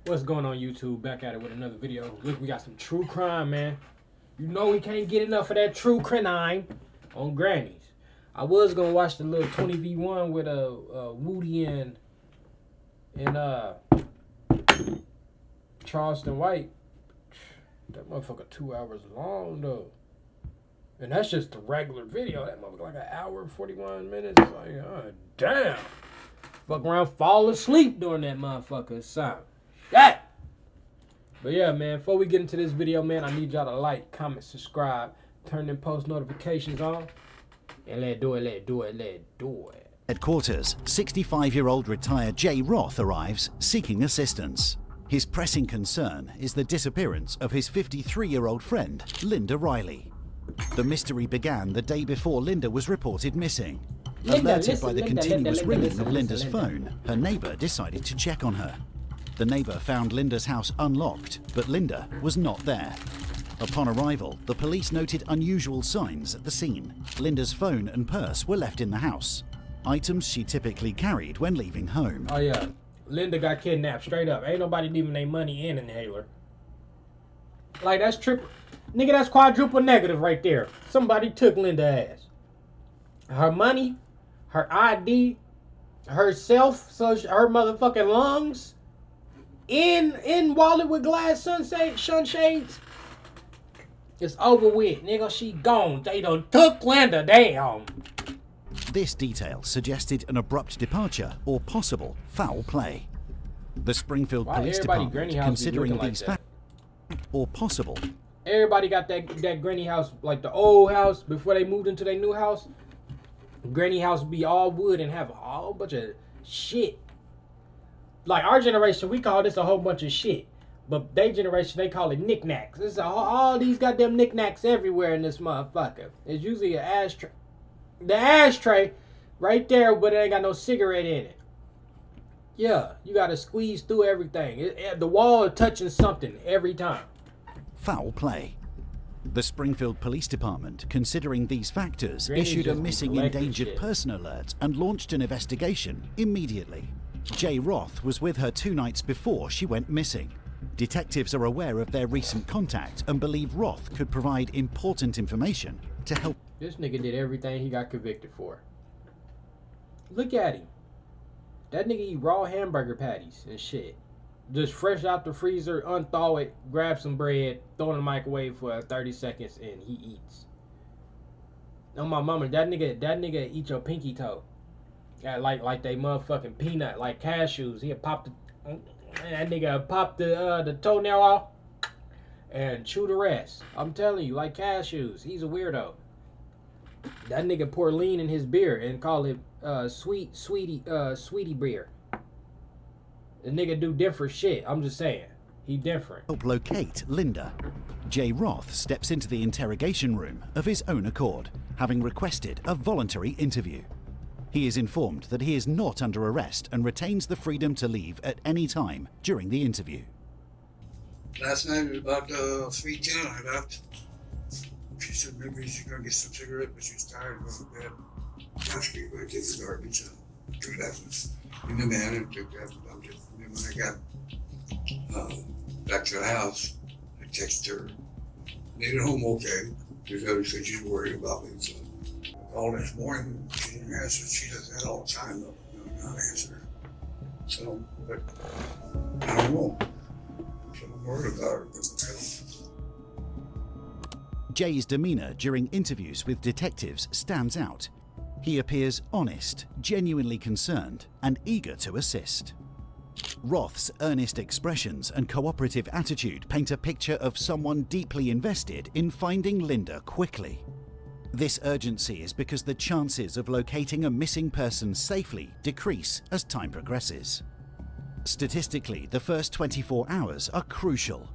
What's going on, YouTube? Back at it with another video. Look, we got some true crime, man. You know we can't get enough of that true crime on Grannies. I was gonna watch the little 20v1 with Woody and Charleston White. That motherfucker 2 hours long though. And that's just the regular video. That motherfucker like an hour and 41 minutes. Like, oh, damn. Fuck around, fall asleep during that motherfucker sound. That. But yeah, man, before we get into this video, man, I need y'all to like, comment, subscribe, turn them post notifications on. And let's do it. Headquarters, 65-year-old retired Jay Roth arrives seeking assistance. His pressing concern is the disappearance of his 53-year-old friend, Linda Riley. The mystery began the day before Linda was reported missing. Alerted by the continuous ringing of Linda's phone, her neighbor decided to check on her. The neighbor found Linda's house unlocked, but Linda was not there. Upon arrival, the police noted unusual signs at the scene. Linda's phone and purse were left in the house, items she typically carried when leaving home. Oh yeah, Linda got kidnapped straight up. Ain't nobody leaving their money in inhaler. Like, that's triple. Nigga, that's quadruple negative right there. Somebody took Linda's ass. Her money, her ID, herself, so her motherfucking lungs, in wallet with glass sunshades. It's over with, nigga. She gone. They done took Linda. Damn. This detail suggested an abrupt departure or possible foul play. The Springfield Police Department, considering these facts, or possible. Everybody got that granny house, like the old house before they moved into their new house. Granny house be all wood and have a whole bunch of shit. Like our generation, we call this a whole bunch of shit. But their generation, they call it knickknacks. There's all these goddamn knickknacks everywhere in this motherfucker. It's usually an ashtray. The ashtray right there, but it ain't got no cigarette in it. Yeah, you gotta squeeze through everything. The wall is touching something every time. Foul play. The Springfield Police Department, considering these factors, issued a missing endangered person alert and launched an investigation immediately. Jay Roth was with her 2 nights before she went missing. Detectives are aware of their recent contact and believe Roth could provide important information to help. This nigga did everything he got convicted for. Look at him. That nigga eat raw hamburger patties and shit. Just fresh out the freezer, unthaw it, grab some bread, throw it in the microwave for 30 seconds, and he eats. Oh my mama, that nigga eat your pinky toe. Yeah, like they motherfucking peanut, like cashews. He'll pop that nigga pop the toenail off and chew the rest. I'm telling you, like cashews. He's a weirdo. That nigga pour lean in his beer and call it sweetie beer. The nigga do different shit. I'm just saying. He different. Help locate Linda. Jay Roth steps into the interrogation room of his own accord, having requested a voluntary interview. He is informed that he is not under arrest and retains the freedom to leave at any time during the interview. Last night was about 3:10. I left. She said maybe she's gonna get some cigarette, but she's tired of going to bed. Asked me if I take the garbage and do that in the van and took that. And then when I got back to the house, I texted her. Made it home okay, because obviously she's worried about me. So I called this morning. She didn't answer. She does that all the time, though. Not answer. So, but I don't know. So I'm worried about her. Jay's demeanor during interviews with detectives stands out. He appears honest, genuinely concerned, and eager to assist. Roth's earnest expressions and cooperative attitude paint a picture of someone deeply invested in finding Linda quickly. This urgency is because the chances of locating a missing person safely decrease as time progresses. Statistically, the first 24 hours are crucial.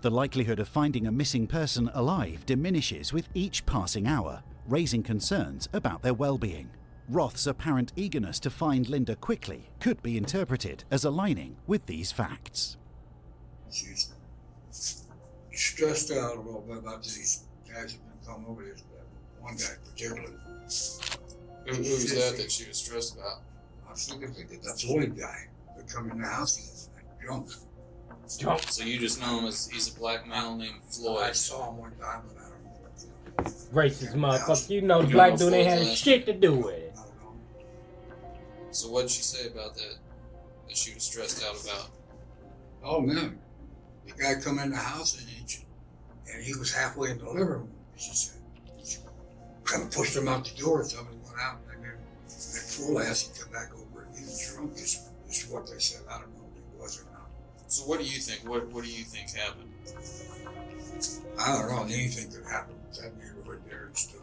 The likelihood of finding a missing person alive diminishes with each passing hour, raising concerns about their well-being. Roth's apparent eagerness to find Linda quickly could be interpreted as aligning with these facts. She's stressed out a little bit about these guys have been coming over this, one guy particularly. Who was that she was stressed about? I was thinking that the Floyd guy would come in the house and he's like drunk. Drunk. So you just know him as he's a black male named I Floyd. saw him one time, but I don't know. Racist motherfucker. You know the You black know dude ain't Floyd's had last shit to do with it. I don't know. So what did she say about that? That she was stressed out about? Oh man, the guy come in the house and he was halfway in the living room. She said, she kind of pushed him out the door. Somebody went out, and then that fool ass he come back over and he was drunk. Is what they said. I don't know if he was or not. So what do you think? What do you think happened? I don't know. Anything could happen with that neighborhood there and stuff.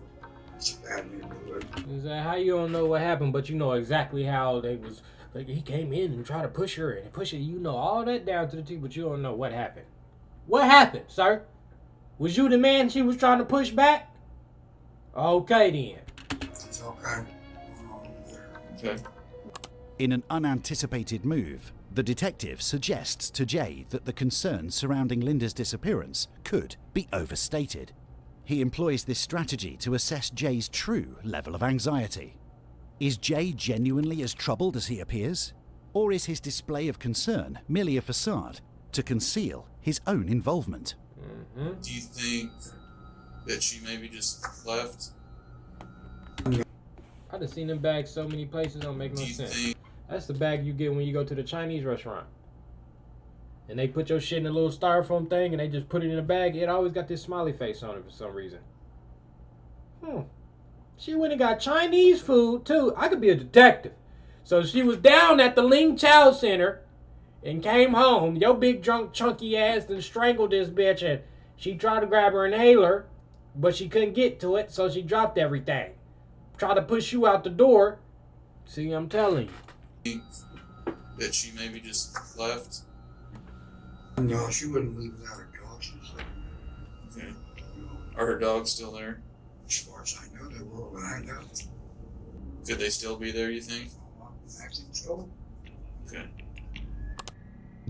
It's a bad neighborhood. Is that how you don't know what happened, but you know exactly how they was like he came in and tried to push her and push it. You know all that down to the T, but you don't know what happened. What happened, sir? Was you the man she was trying to push back? Okay then. It's all kind of going on there. Okay. In an unanticipated move, the detective suggests to Jay that the concerns surrounding Linda's disappearance could be overstated. He employs this strategy to assess Jay's true level of anxiety. Is Jay genuinely as troubled as he appears? Or is his display of concern merely a facade to conceal his own involvement? Mm-hmm. Do you think that she maybe just left? I done seen them bags so many places, don't make no Do you sense. think That's the bag you get when you go to the Chinese restaurant. And they put your shit in a little styrofoam thing and they just put it in a bag. It always got this smiley face on it for some reason. She went and got Chinese food too. I could be a detective. So she was down at the Ling Chow Center and came home. Your big drunk chunky ass and strangled this bitch and she tried to grab her inhaler, but she couldn't get to it, so she dropped everything. Tried to push you out the door. See, I'm telling you. that she maybe just left? No, she wouldn't leave without her dog. She was like, Okay. Are her dogs still there? as far as I know, they were when I know. Could they still be there, you think? I think so. Okay.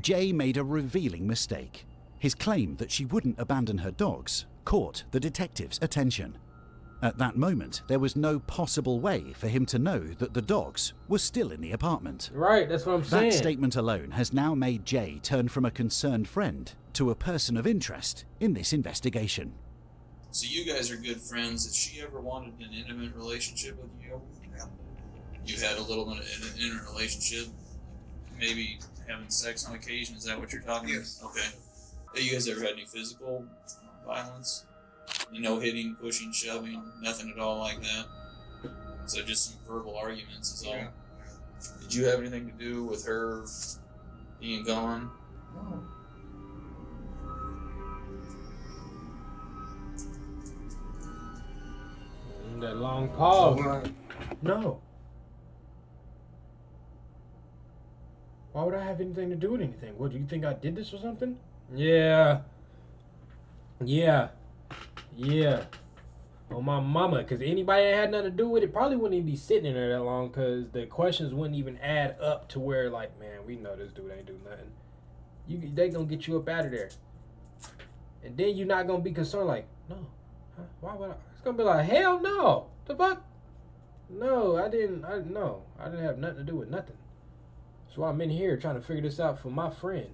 Jay made a revealing mistake. His claim that she wouldn't abandon her dogs caught the detective's attention. At that moment, there was no possible way for him to know that the dogs were still in the apartment. Right, that's what I'm saying. That statement alone has now made Jay turn from a concerned friend to a person of interest in this investigation. So you guys are good friends. If she ever wanted an intimate relationship with you, you had a little bit of an intimate relationship, maybe having sex on occasion. Is that what you're talking Yes. about? Okay. Have you guys ever had any physical violence? No hitting, pushing, shoving, nothing at all like that? So just some verbal arguments is all. Yeah. Did you have anything to do with her being gone? No. That long pause. So, No. Why would I have anything to do with anything? What, do you think I did this or something? Yeah. Oh, my mama. Because anybody that had nothing to do with it probably wouldn't even be sitting in there that long because the questions wouldn't even add up to where, like, man, we know this dude ain't do nothing. They going to get you up out of there. And then you're not going to be concerned like, no. Huh? Why would I? It's going to be like, hell no. The fuck? No, I didn't have nothing to do with nothing. That's why I'm in here trying to figure this out for my friend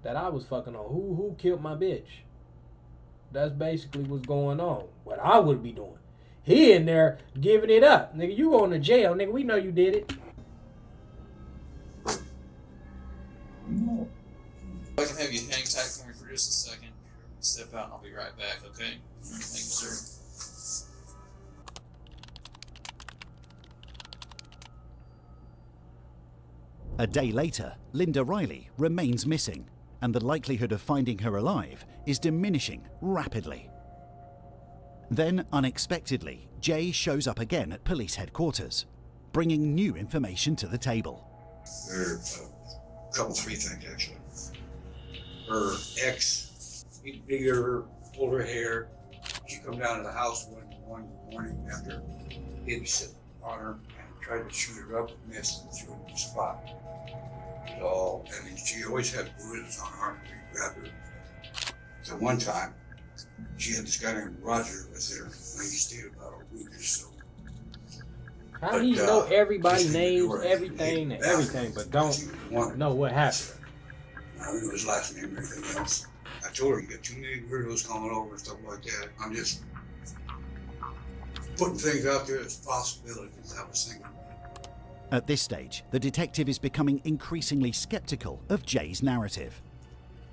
that I was fucking on. Who killed my bitch? That's basically what's going on. What I would be doing. He in there giving it up. Nigga, you going to jail, nigga. We know you did it. no. I can have you hang tight for me for just a second. Step out and I'll be right back, okay? Thank you, sir. A day later, Linda Riley remains missing, and the likelihood of finding her alive is diminishing rapidly. Then, unexpectedly, Jay shows up again at police headquarters, bringing new information to the table. There are three things actually. Her ex, he'd bigger, older hair. She come down to the house one morning after he'd be sitting on her and tried to shoot her up and missed and threw her in the spot. So, and then she always had bruises on her arm when he grabbed her. So one time, she had this guy named Roger was there, and he stayed about a week or so. How do you know everybody just names ignored it. everything, but don't know what happened? I don't know his last name or anything else. I told her, you got too many weirdos coming over and stuff like that. I'm just putting things out there as possibilities. I was thinking. At this stage, the detective is becoming increasingly skeptical of Jay's narrative.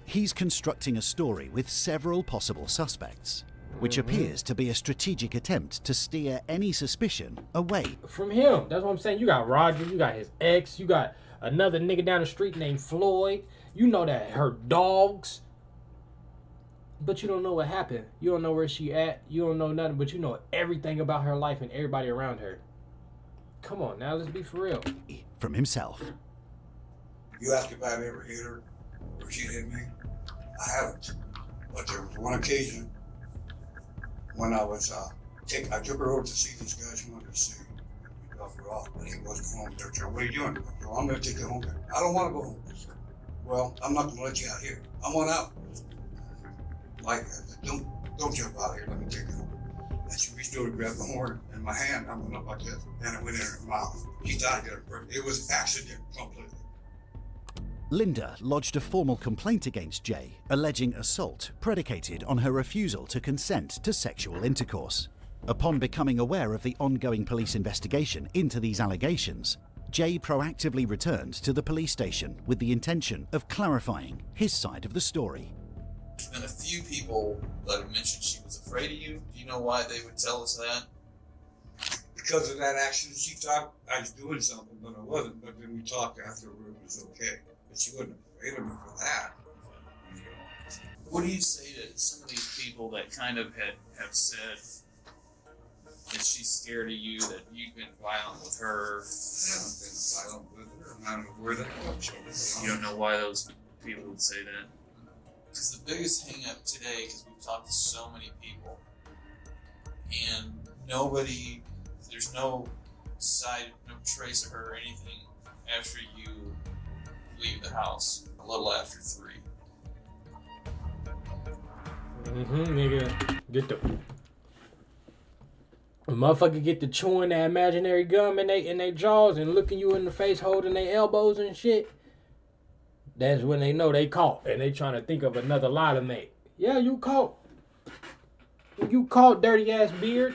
He's constructing a story with several possible suspects, which appears to be a strategic attempt to steer any suspicion away from him. That's what I'm saying. You got Roger, you got his ex, you got another nigga down the street named Floyd. You know that her dogs. But you don't know what happened. You don't know where she at. You don't know nothing, but you know everything about her life and everybody around her. Come on now, let's be for real. From himself. You asked if I've ever hit her or she hit me. I haven't. But there was one occasion when I was I took her over to see this guy she wanted to see. We dropped her off, but he wasn't home. They're telling, what are you doing? Well, I'm gonna take you home. I don't want to go home. Well, I'm not gonna let you out here. I want out. Like, don't jump out here. Let me take you home. And she reached over to grab the horn in my hand. I went up like this, and it went in her mouth. She thought it was accident completely. Linda lodged a formal complaint against Jay, alleging assault predicated on her refusal to consent to sexual intercourse. Upon becoming aware of the ongoing police investigation into these allegations, Jay proactively returned to the police station with the intention of clarifying his side of the story. There's been a few people that have mentioned she was afraid of you. Do you know why they would tell us that? Because of that accident, she thought I was doing something, but I wasn't. But then we talked afterward, it was okay. But she wasn't afraid of me for that. What do you say to some of these people that kind of have said that she's scared of you, that you've been violent with her? I haven't been violent with her. I don't know where that comes from. You don't know why those people would say that? Because the biggest hang up today, because we've talked to so many people, and there's no trace of her or anything after you leave the house, a little after 3. Nigga, get the motherfucker get to chewing that imaginary gum in they jaws and looking you in the face, holding their elbows and shit. That's when they know they caught, and they trying to think of another lie to make. Yeah, you caught. You caught, dirty ass beard.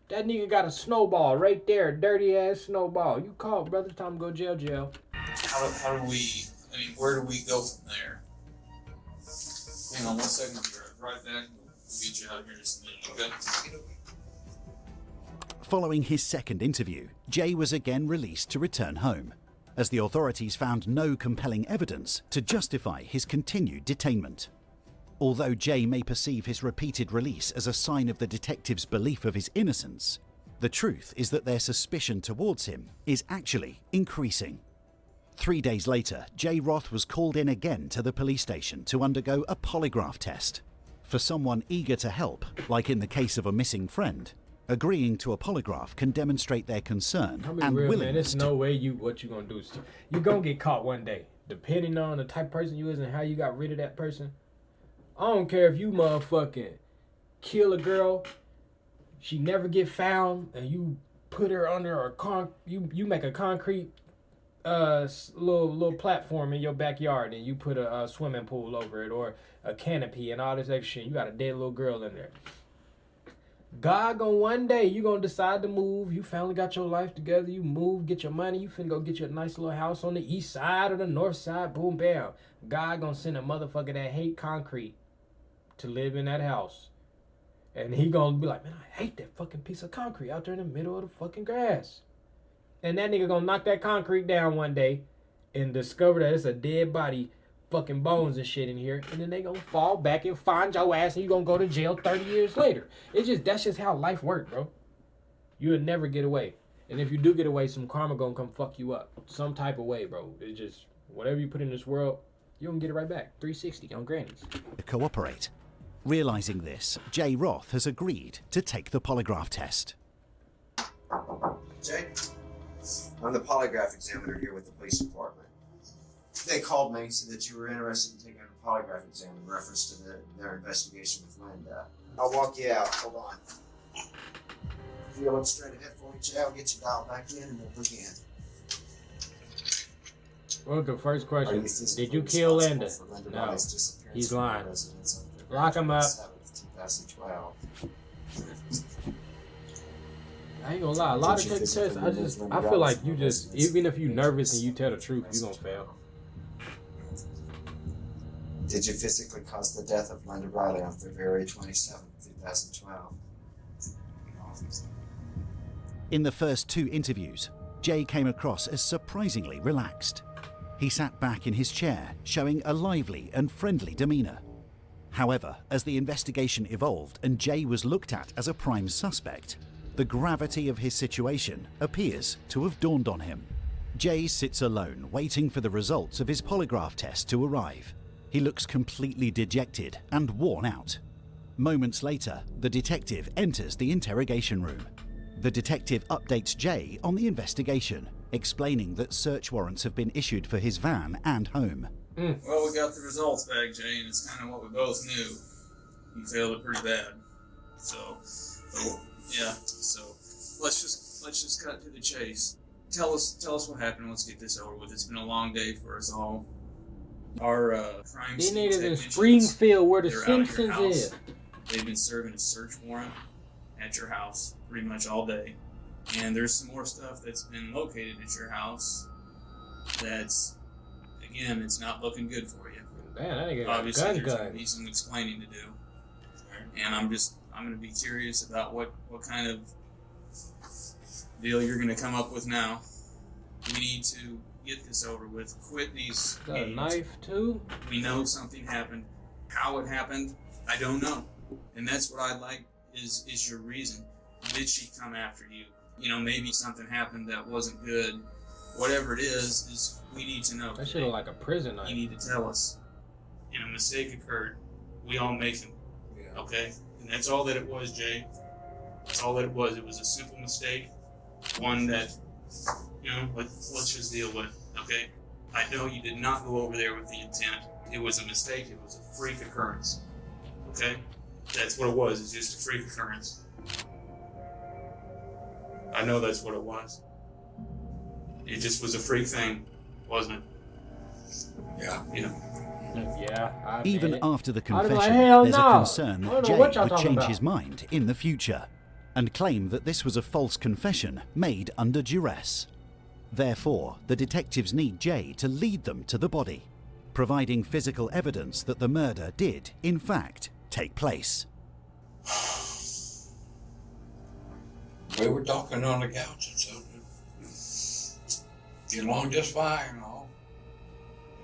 That nigga got a snowball right there, dirty ass snowball. You caught, brother. Time to go jail. How do we? I mean, where do we go from there? Hang on 1 second. I'll be right back. We'll get you out here in just a minute, okay? Following his second interview, Jay was again released to return home, as the authorities found no compelling evidence to justify his continued detainment. Although Jay may perceive his repeated release as a sign of the detectives' belief of his innocence, the truth is that their suspicion towards him is actually increasing. 3 days later, Jay Roth was called in again to the police station to undergo a polygraph test. For someone eager to help, like in the case of a missing friend, agreeing to a polygraph can demonstrate their concern and real, willingness. Man, there's no way what you gonna do. You gonna get caught one day, depending on the type of person you is and how you got rid of that person. I don't care if you motherfucking kill a girl, she never get found, and you put her under a you make a concrete little platform in your backyard, and you put a swimming pool over it or a canopy and all this extra shit. You got a dead little girl in there. God gonna one day you gonna decide to move. You finally got your life together. You move, get your money. You finna go get you a nice little house on the east side or the north side. Boom, bam. God gonna send a motherfucker that hate concrete to live in that house, and he gonna be like, man, I hate that fucking piece of concrete out there in the middle of the fucking grass. And that nigga gonna knock that concrete down one day and discover that it's a dead body, fucking bones and shit in here, and then they gonna fall back and find your ass, and you gonna go to jail 30 years later. That's just how life works, bro. You'll never get away. And if you do get away, some karma gonna come fuck you up. Some type of way, bro. It's just, whatever you put in this world, you gonna get it right back. 360 on grannies. To cooperate. Realizing this, Jay Roth has agreed to take the polygraph test. Jay, I'm the polygraph examiner here with the police department. They called me, said that you were interested in taking a polygraph exam in reference to their investigation with Linda. I'll walk you out. Hold on. If you look straight ahead for me, Jay, I'll get you dialed back in and we'll begin. What was the first Are question? you physically Did you kill responsible Linda? for Linda No. Riley's disappearance He's from your lying. residence on February Lock him up. 27th, 2012? I ain't gonna lie. A lot of Did you tests, physically remove Linda I feel Riley like from you your just, residence even if you on nervous and you February tell the truth, you gonna 27th? fail. Did you physically cause the death of Linda Riley on February 27th, 2012? In the first 2 interviews, Jay came across as surprisingly relaxed. He sat back in his chair, showing a lively and friendly demeanour. However, as the investigation evolved and Jay was looked at as a prime suspect, the gravity of his situation appears to have dawned on him. Jay sits alone, waiting for the results of his polygraph test to arrive. He looks completely dejected and worn out. Moments later, the detective enters the interrogation room. The detective updates Jay on the investigation, explaining that search warrants have been issued for his van and home. Well, we got the results back, Jay, and it's kind of what we both knew. You failed it pretty bad. So let's just cut to the chase. Tell us what happened. Let's get this over with. It's been a long day for us all. Our crime These scene niggas in technicians, Springfield where the they're out at your Simpsons house. is. They've been serving a search warrant at your house pretty much all day. And there's some more stuff that's been located at your house that's, again, it's not looking good for you. Man, that nigga got Obviously, gun there's going to be gun. some explaining to do. And I'm going to be curious about what kind of deal you're going to come up with now. We need to get this over with. Quit these Got a games. knife too? We know something happened. How it happened, I don't know. And that's what I'd like is your reason. Did she come after you? You know, maybe something happened that wasn't good. Whatever it is we need to know. That shit look like a prison knife. You need to tell us. And a mistake occurred. We all make them. Yeah. Okay? And that's all that it was, Jay. That's all that it was. It was a simple mistake. One that, let's just deal with. Okay? I know you did not go over there with the intent. It was a mistake. It was a freak occurrence. Okay? That's what it was. It's just a freak occurrence. I know that's what it was. It just was a freak thing, wasn't it? Yeah. Yeah, I Even admit it. after the I'd be like, confession, hell there's no. a concern I that don't know Jay what y'all would talking change about. his mind in the future and claim that this was a false confession made under duress. Therefore, the detectives need Jay to lead them to the body, providing physical evidence that the murder did, in fact, take place. We were talking on the couch and so get along just fine and all.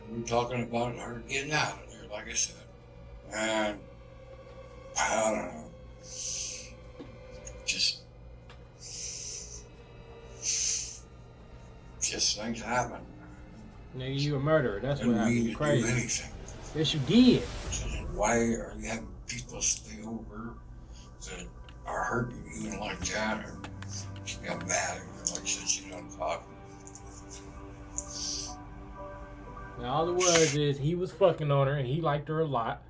And we were talking about her getting out of there, like I said. And I don't know. Just things happen. Nigga, you a murderer. That's what And happened. we You need to do crazy. anything. Yes, you did. Why are you having people stay over that are hurting you and like that? Or she got mad at her, like said she don't talk. Now, all it was is he was fucking on her and he liked her a lot.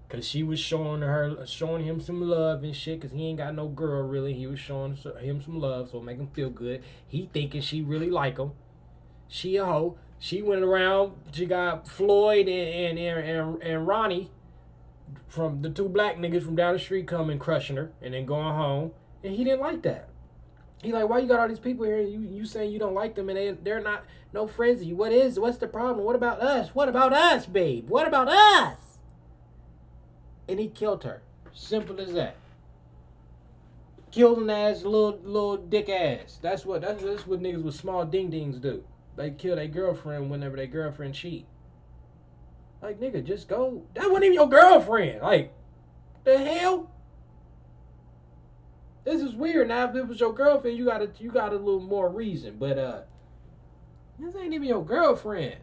Cause she was showing him some love and shit. Cause he ain't got no girl really. He was showing him some love, so it make him feel good. He thinking she really like him. She a hoe. She went around. She got Floyd and Ronnie, from the 2 black niggas from down the street, coming crushing her and then going home. And he didn't like that. He like, why you got all these people here? You saying you don't like them and they're not no friends of you. What's the problem? What about us? What about us, babe? What about us? And he killed her. Simple as that. Killed an ass, little dick ass. That's what niggas with small ding dings do. They kill their girlfriend whenever their girlfriend cheat. Like, nigga, just go. That wasn't even your girlfriend. Like, the hell? This is weird. Now, if it was your girlfriend, you got a little more reason. But this ain't even your girlfriend.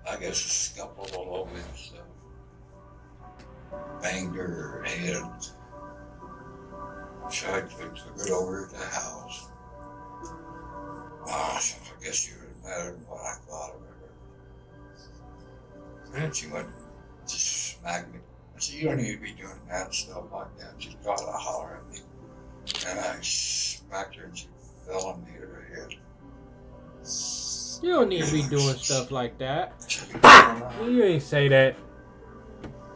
I guess a scuffle all over and stuff. Banged her head. So I took it over to the house. I guess you would have mattered what I thought of her. And she went to smack me. I said, you don't need to be doing that stuff like that. She got to holler at me. And I smacked her and she fell and hit her head. You don't need to be doing stuff like that. You ain't say that.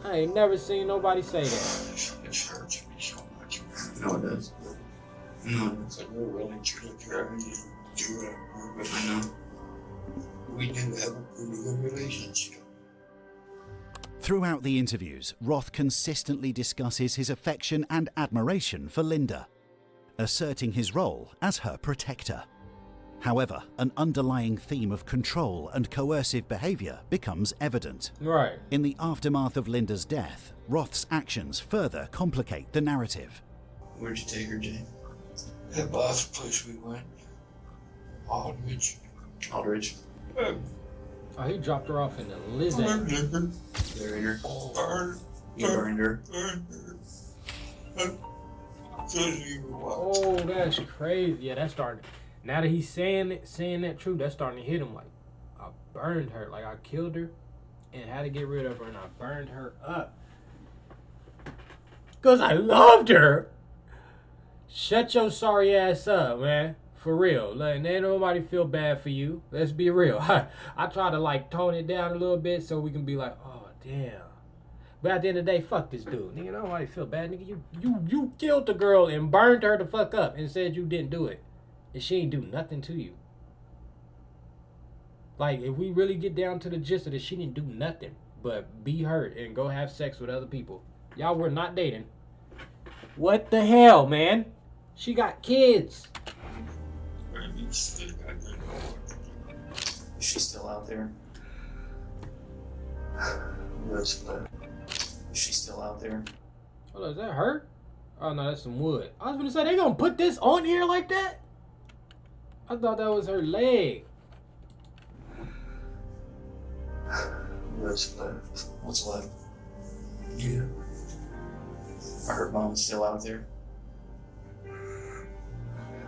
I ain't never seen nobody say that. It hurts me so much. No, it does. No, it does. We're willing to look at and do whatever, but I know we do have a pretty good relationship. Throughout the interviews, Roth consistently discusses his affection and admiration for Linda, asserting his role as her protector. However, an underlying theme of control and coercive behavior becomes evident. Right. In the aftermath of Linda's death, Roth's actions further complicate the narrative. Where'd you take her, Jay? That last place we went, Aldridge. Aldridge. Oh, he dropped her off in the lizard. Burned her. Buried her. Burned You burned her. her. Oh, that's crazy. Yeah, that's starting. Now that he's saying that truth, that's starting to hit him. Like, I burned her, like I killed her, and had to get rid of her, and I burned her up because I loved her. Shut your sorry ass up, man. For real. Like, ain't nobody feel bad for you. Let's be real. I try to like tone it down a little bit so we can be like, oh damn. But at the end of the day, fuck this dude. Nigga, nobody feel bad. Nigga, you killed the girl and burned her the fuck up and said you didn't do it. And she ain't do nothing to you. Like, if we really get down to the gist of this, she didn't do nothing but be hurt and go have sex with other people. Y'all were not dating. What the hell, man? She got kids. Is she still out there? Is she still out there? Hold on, is that her? Oh no, that's some wood. I was gonna say, they gonna put this on here like that? I thought that was her leg. What's left? What's left? Yeah. Are her bones still out there?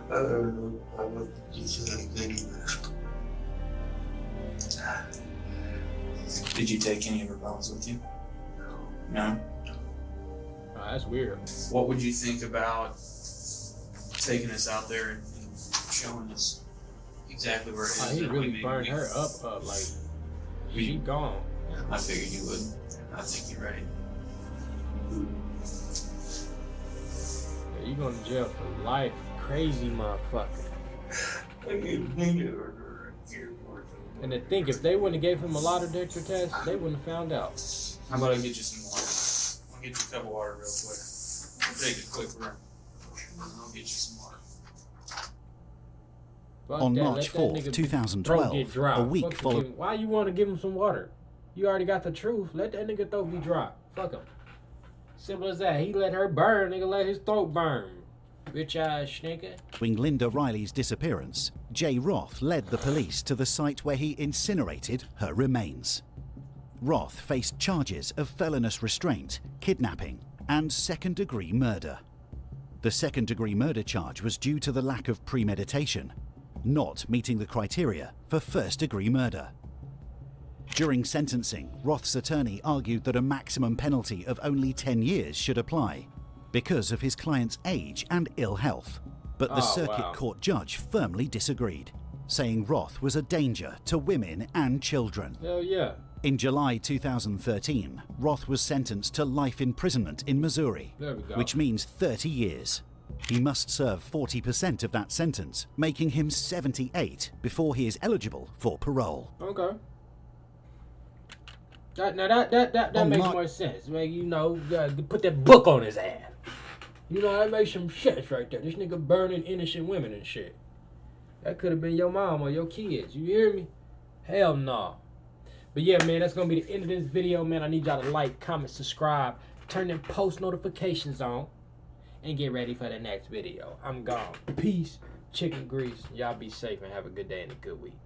I don't know. I looked at anything. Did you take any of her bones with you? No? Oh, that's weird. What would you think about taking us out there and showing us exactly where it is? Oh, he and really maybe burned her up, like, she gone. I figured you would. I think you're right. Yeah, you going to jail for life. Crazy motherfucker. And to think, if they wouldn't have gave him a lie detector test, they wouldn't have found out. How about I get you some water? I'll get you a cup of water real quick. I'll take a quick run. I'll get you some water. Fuck On that, March let that 4th, nigga throat 2012, get dry. a week Fuck following... him. Why you want to give him some water? You already got the truth. Let that nigga throat be dry. Fuck him. Simple as that. He let her burn, nigga let his throat burn. Bitch ass nigga. Following Linda Riley's disappearance, Jay Roth led the police to the site where he incinerated her remains. Roth faced charges of felonious restraint, kidnapping, and second-degree murder. The second-degree murder charge was due to the lack of premeditation, not meeting the criteria for first-degree murder. During sentencing, Roth's attorney argued that a maximum penalty of only 10 years should apply because of his client's age and ill health, but the circuit court judge firmly disagreed, saying Roth was a danger to women and children. Hell yeah. In July 2013, Roth was sentenced to life imprisonment in Missouri, There we go. which means 30 years. He must serve 40% of that sentence, making him 78 before he is eligible for parole. Okay. That On makes Mar- more sense. Man, you know, put that book on his ass. You know, that makes some sense right there. This nigga burning innocent women and shit. That could have been your mom or your kids. You hear me? Hell no. But yeah, man, that's going to be the end of this video, man. I need y'all to like, comment, subscribe, turn them post notifications on, and get ready for the next video. I'm gone. Peace, chicken grease. Y'all be safe and have a good day and a good week.